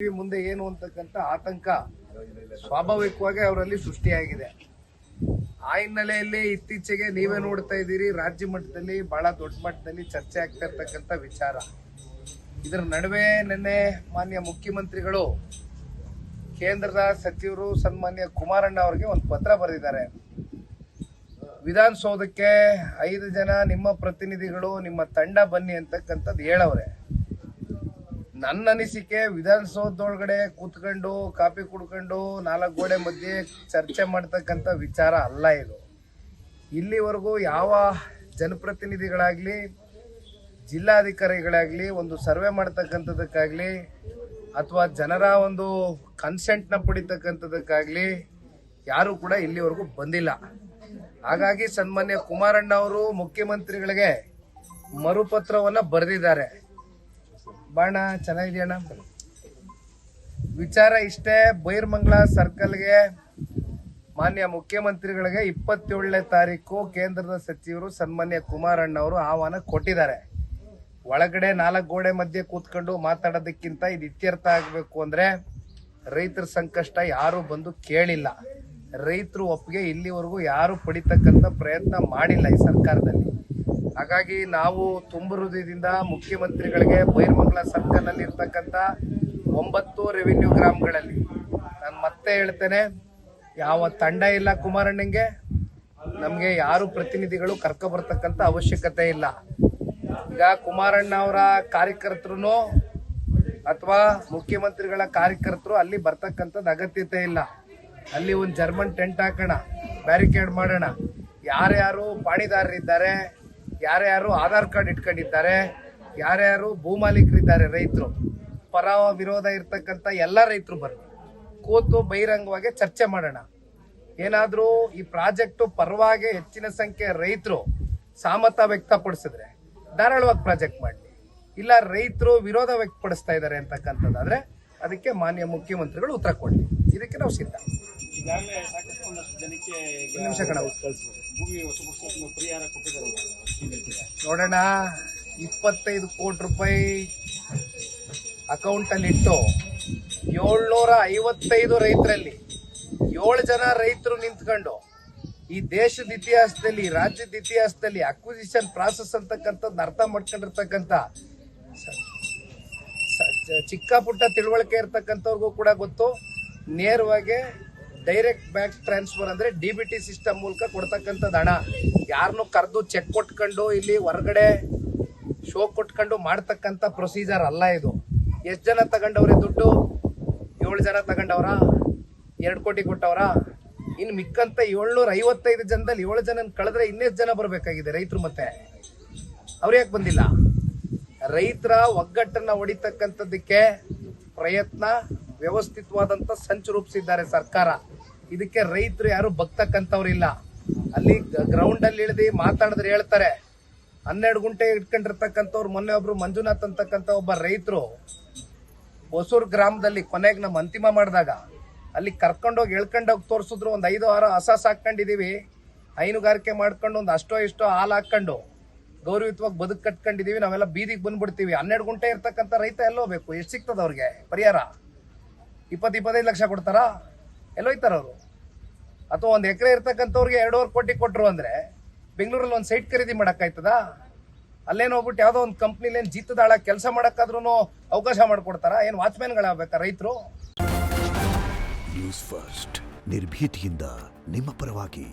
ಮುಂದೆ ಏನು ಅಂತಕ್ಕಂಥ ಆತಂಕ ಸ್ವಾಭಾವಿಕವಾಗಿ ಅವರಲ್ಲಿ ಸೃಷ್ಟಿಯಾಗಿದೆ. ಆ ಹಿನ್ನೆಲೆಯಲ್ಲಿ ಇತ್ತೀಚೆಗೆ ನೀವೇ ನೋಡ್ತಾ ಇದ್ದೀರಿ, ರಾಜ್ಯ ಮಟ್ಟದಲ್ಲಿ ಬಹಳ ದೊಡ್ಡ ಮಟ್ಟದಲ್ಲಿ ಚರ್ಚೆ ಆಗ್ತಾ ಇರ್ತಕ್ಕಂಥ ವಿಚಾರ. ಇದರ ನಡುವೆ ನಿನ್ನೆ ಮಾನ್ಯ ಮುಖ್ಯಮಂತ್ರಿಗಳು ಕೇಂದ್ರದ ಸಚಿವರು ಸನ್ಮಾನ್ಯ ಕುಮಾರಣ್ಣ ಅವರಿಗೆ ಒಂದು ಪತ್ರ ಬರೆದಿದ್ದಾರೆ. ವಿಧಾನಸೌಧಕ್ಕೆ 5 ಜನ ನಿಮ್ಮ ಪ್ರತಿನಿಧಿಗಳು ನಿಮ್ಮ ತಂಡ ಬನ್ನಿ ಅಂತಕ್ಕಂಥದ್ದು ಹೇಳವ್ರೆ. ನನ್ನ ಅನಿಸಿಕೆ, ವಿಧಾನಸೌಧದೊಳಗಡೆ ಕೂತ್ಕೊಂಡು ಕಾಫಿ ಕುಡ್ಕೊಂಡು 4 ಗೋಡೆ ಮಧ್ಯೆ ಚರ್ಚೆ ಮಾಡ್ತಕ್ಕಂಥ ವಿಚಾರ ಅಲ್ಲ ಇದು. ಇಲ್ಲಿವರೆಗೂ ಯಾವ ಜನಪ್ರತಿನಿಧಿಗಳಾಗ್ಲಿ ಜಿಲ್ಲಾಧಿಕಾರಿಗಳಾಗ್ಲಿ ಒಂದು ಸರ್ವೆ ಮಾಡ್ತಕ್ಕಂಥದ್ದಕ್ಕಾಗ್ಲಿ ಅಥವಾ ಜನರ ಒಂದು ಕನ್ಸೆಂಟ್ನ ಪಡಿತಕ್ಕಂಥದ್ದಕ್ಕಾಗ್ಲಿ ಯಾರು ಕೂಡ ಇಲ್ಲಿವರೆಗೂ ಬಂದಿಲ್ಲ. ಹಾಗಾಗಿ ಸನ್ಮಾನ್ಯ ಕುಮಾರಣ್ಣ ಅವರು ಮುಖ್ಯಮಂತ್ರಿಗಳಿಗೆ ಮರುಪತ್ರವನ್ನ ಬರೆದಿದ್ದಾರೆ. ಬಾಣ ಚೆನ್ನಾಗಿದೆಯಣ್ಣ. ವಿಚಾರ ಇಷ್ಟೇ, ಬೈರ್ಮಂಗ್ಲ ಸರ್ಕಲ್ಗೆ ಮಾನ್ಯ ಮುಖ್ಯಮಂತ್ರಿಗಳಿಗೆ 27ನೇ ತಾರೀಕು ಕೇಂದ್ರದ ಸಚಿವರು ಸನ್ಮಾನ್ಯ ಕುಮಾರಣ್ಣ ಅವರು ಆಹ್ವಾನ ಕೊಟ್ಟಿದ್ದಾರೆ. ಒಳಗಡೆ 4 ಗೋಡೆ ಮಧ್ಯೆ ಕೂತ್ಕೊಂಡು ಮಾತಾಡೋದಕ್ಕಿಂತ ಇದು ಇತ್ಯರ್ಥ ಆಗಬೇಕು ಅಂದ್ರೆ ರೈತರ ಸಂಕಷ್ಟ ಯಾರು ಬಂದು ಕೇಳಿಲ್ಲ. ರೈತರು ಒಪ್ಪಿಗೆ ಇಲ್ಲಿವರೆಗೂ ಯಾರು ಪಡಿತಕ್ಕಂಥ ಪ್ರಯತ್ನ ಮಾಡಿಲ್ಲ ಈ ಸರ್ಕಾರದಲ್ಲಿ. ಹಾಗಾಗಿ ನಾವು ತುಂಬ ಹೃದಯದಿಂದ ಮುಖ್ಯಮಂತ್ರಿಗಳಿಗೆ ಬೈರ್ಮಂಗ್ಲ ಸರ್ಕಲ್ ಅಲ್ಲಿ ಇರ್ತಕ್ಕಂಥ 9 ರೆವಿನ್ಯೂ ಗ್ರಾಮಗಳಲ್ಲಿ ನಾನು ಮತ್ತೆ ಹೇಳ್ತೇನೆ, ಯಾವ ತಂಡ ಇಲ್ಲ ಕುಮಾರಣ್ಣಂಗೆ, ನಮಗೆ ಯಾರು ಪ್ರತಿನಿಧಿಗಳು ಕರ್ಕೊ ಬರ್ತಕ್ಕಂಥ ಅವಶ್ಯಕತೆ ಇಲ್ಲ. ಈಗ ಕುಮಾರಣ್ಣ ಅವರ ಕಾರ್ಯಕರ್ತರು ಅಥವಾ ಮುಖ್ಯಮಂತ್ರಿಗಳ ಕಾರ್ಯಕರ್ತರು ಅಲ್ಲಿ ಬರ್ತಕ್ಕಂಥದ್ದು ಅಗತ್ಯತೆ ಇಲ್ಲ. ಅಲ್ಲಿ ಒಂದು ಜರ್ಮನ್ ಟೆಂಟ್ ಹಾಕೋಣ, ಬ್ಯಾರಿಕೇಡ್ ಮಾಡೋಣ. ಯಾರ್ಯಾರು ಪಾಣಿದಾರರಿದ್ದಾರೆ, ಯಾರ್ಯಾರು ಆಧಾರ್ ಕಾರ್ಡ್ ಇಟ್ಕೊಂಡಿದ್ದಾರೆ, ಯಾರ್ಯಾರು ಭೂಮಾಲೀಕರಿದ್ದಾರೆ, ರೈತರು ಪರ ವಿರೋಧ ಇರ್ತಕ್ಕಂಥ ಎಲ್ಲ ರೈತರು ಬರ್ಲಿ, ಕೂತು ಬಹಿರಂಗವಾಗಿ ಚರ್ಚೆ ಮಾಡೋಣ. ಏನಾದರೂ ಈ ಪ್ರಾಜೆಕ್ಟು ಪರವಾಗಿ ಹೆಚ್ಚಿನ ಸಂಖ್ಯೆ ರೈತರು ಸಹಮತ ವ್ಯಕ್ತಪಡಿಸಿದ್ರೆ ಧಾರಾಳವಾಗಿ ಪ್ರಾಜೆಕ್ಟ್ ಮಾಡಲಿ. ಇಲ್ಲ ರೈತರು ವಿರೋಧ ವ್ಯಕ್ತಪಡಿಸ್ತಾ ಇದ್ದಾರೆ ಅಂತಕ್ಕಂಥದ್ದಾದ್ರೆ ಅದಕ್ಕೆ ಮಾನ್ಯ ಮುಖ್ಯಮಂತ್ರಿಗಳು ಉತ್ತರ ಕೊಡಲಿ. ಇದಕ್ಕೆ ನಾವು ಸಿದ್ಧ. ಈಗಾಗಲೇ ಸಾಕಷ್ಟು ಒಂದಷ್ಟು ಜನಕ್ಕೆ ನಿಮಿಷ ಕಣ ಭೂಮಿ ವಶಪಡಿಸಲು ಪರಿಹಾರ ಕೊಟ್ಟಿದ್ದಾರೆ. ನೋಡೋಣ, 25 ಕೋಟಿ ರೂಪಾಯಿ ಅಕೌಂಟ್ ಅಲ್ಲಿ ಇಟ್ಟು 755 ರೈತರಲ್ಲಿ 7 ಜನ ರೈತರು ನಿಂತ್ಕೊಂಡು ಈ ದೇಶದ ಇತಿಹಾಸದಲ್ಲಿ, ರಾಜ್ಯದ ಇತಿಹಾಸದಲ್ಲಿ ಅಕ್ವಿಸಿಷನ್ ಪ್ರಾಸೆಸ್ ಅಂತಕ್ಕಂಥದ್ದು ಅರ್ಥ ಮಾಡ್ಕೊಂಡಿರ್ತಕ್ಕಂಥ ಚಿಕ್ಕ ಪುಟ್ಟ ತಿಳುವಳಿಕೆ ಇರ್ತಕ್ಕಂಥವ್ರಿಗೂ ಕೂಡ ಗೊತ್ತು. ನೇರವಾಗಿ ಡೈರೆಕ್ಟ್ ಬ್ಯಾಂಕ್ ಟ್ರಾನ್ಸ್ಫರ್ ಅಂದ್ರೆ DBT ಸಿಸ್ಟಮ್ ಮೂಲಕ ಕೊಡ್ತಕ್ಕಂಥದ್ದು ಹಣ. ಯಾರನ್ನು ಕರೆದು ಚೆಕ್ ಕೊಟ್ಕೊಂಡು ಇಲ್ಲಿ ಹೊರಗಡೆ ಶೋ ಕೊಟ್ಕೊಂಡು ಮಾಡ್ತಕ್ಕಂಥ ಪ್ರೊಸೀಜರ್ ಅಲ್ಲ ಇದು. ಎಷ್ಟು ಜನ ತಗೊಂಡವ್ರೆ ದುಡ್ಡು? 7 ಜನ ತಗೊಂಡವ್ರ, 2 ಕೋಟಿ ಕೊಟ್ಟವ್ರ. ಇನ್ನು ಮಿಕ್ಕಂತ 755 ಜನದಲ್ಲಿ 7 ಜನ ಕಳೆದ್ರೆ ಇನ್ನೆಷ್ಟು ಜನ ಬರಬೇಕಾಗಿದೆ ರೈತರು? ಮತ್ತೆ ಅವ್ರು ಯಾಕೆ ಬಂದಿಲ್ಲ? ರೈತರ ಒಗ್ಗಟ್ಟನ್ನ ಹೊಡಿತಕ್ಕಂಥದ್ದಕ್ಕೆ ಪ್ರಯತ್ನ, ವ್ಯವಸ್ಥಿತವಾದಂತ ಸಂಚು ರೂಪಿಸಿದ್ದಾರೆ ಸರ್ಕಾರ. ಇದಕ್ಕೆ ರೈತರು ಯಾರು ಬಗ್ತಕ್ಕಂಥವ್ರಿಲ್ಲ. ಅಲ್ಲಿ ಗ್ರೌಂಡ್ ಅಲ್ಲಿ ಇಳಿದು ಮಾತಾಡಿದ್ರೆ ಹೇಳ್ತಾರೆ. 12 ಗುಂಟೆ ಇಟ್ಕೊಂಡಿರ್ತಕ್ಕಂಥವ್ರು, ಮೊನ್ನೆ ಒಬ್ರು ಮಂಜುನಾಥ್ ಅಂತಕ್ಕಂಥ ಒಬ್ಬ ರೈತರು ಹೊಸೂರು ಗ್ರಾಮದಲ್ಲಿ ಕೊನೆಗೆ ನಮ್ಮ ಅಂತಿಮ ಮಾಡಿದಾಗ ಅಲ್ಲಿ ಕರ್ಕೊಂಡೋಗಿ ಎಳ್ಕೊಂಡೋಗಿ ತೋರಿಸಿದ್ರು. ಒಂದು 5-6 ಹಸ ಸಾಕೊಂಡಿದೀವಿ, ಹೈನುಗಾರಿಕೆ ಮಾಡ್ಕೊಂಡು ಒಂದು ಅಷ್ಟೋ ಇಷ್ಟೋ ಹಾಲು ಹಾಕೊಂಡು ಗೌರವಯುತವಾಗಿ ಬದುಕು ಕಟ್ಕೊಂಡಿದೀವಿ, ನಾವೆಲ್ಲ ಬೀದಿಗೆ ಬಂದ್ಬಿಡ್ತೀವಿ. 12 ಗುಂಟೆ ಇರ್ತಕ್ಕಂಥ ರೈತ ಎಲ್ಲೋಗ್ಬೇಕು? ಎಷ್ಟು ಸಿಗ್ತದ ಅವ್ರಿಗೆ ಪರಿಹಾರ? 20-25 ಲಕ್ಷ ಕೊಡ್ತಾರಾ? ಎಲ್ಲೋಯ್ತಾರ ಅವರು? ಅಥವಾ 1 ಎಕರೆ ಇರ್ತಕ್ಕಂಥವ್ರಿಗೆ 2.5 ಕೋಟಿ ಕೊಟ್ಟರು ಅಂದ್ರೆ ಬೆಂಗಳೂರಲ್ಲಿ ಒಂದು ಸೈಟ್ ಖರೀದಿ ಮಾಡಕ್ಕಾಯ್ತದ? ಅಲ್ಲೇನು ಹೋಗ್ಬಿಟ್ಟು ಯಾವುದೋ ಒಂದು ಕಂಪ್ನಿಲಿ ಏನು ಜೀತದಾಳ ಕೆಲಸ ಮಾಡಕ್ಕಾದ್ರೂ ಅವಕಾಶ ಮಾಡ್ಕೊಡ್ತಾರ? ಏನು ವಾಚ್ಮ್ಯಾನ್ಗಳಾಗಬೇಕಾ ರೈತರು? ನ್ಯೂಸ್ ಫಸ್ಟ್, ನಿರ್ಭೀತಿಯಿಂದ ನಿಮ್ಮ ಪರವಾಗಿ.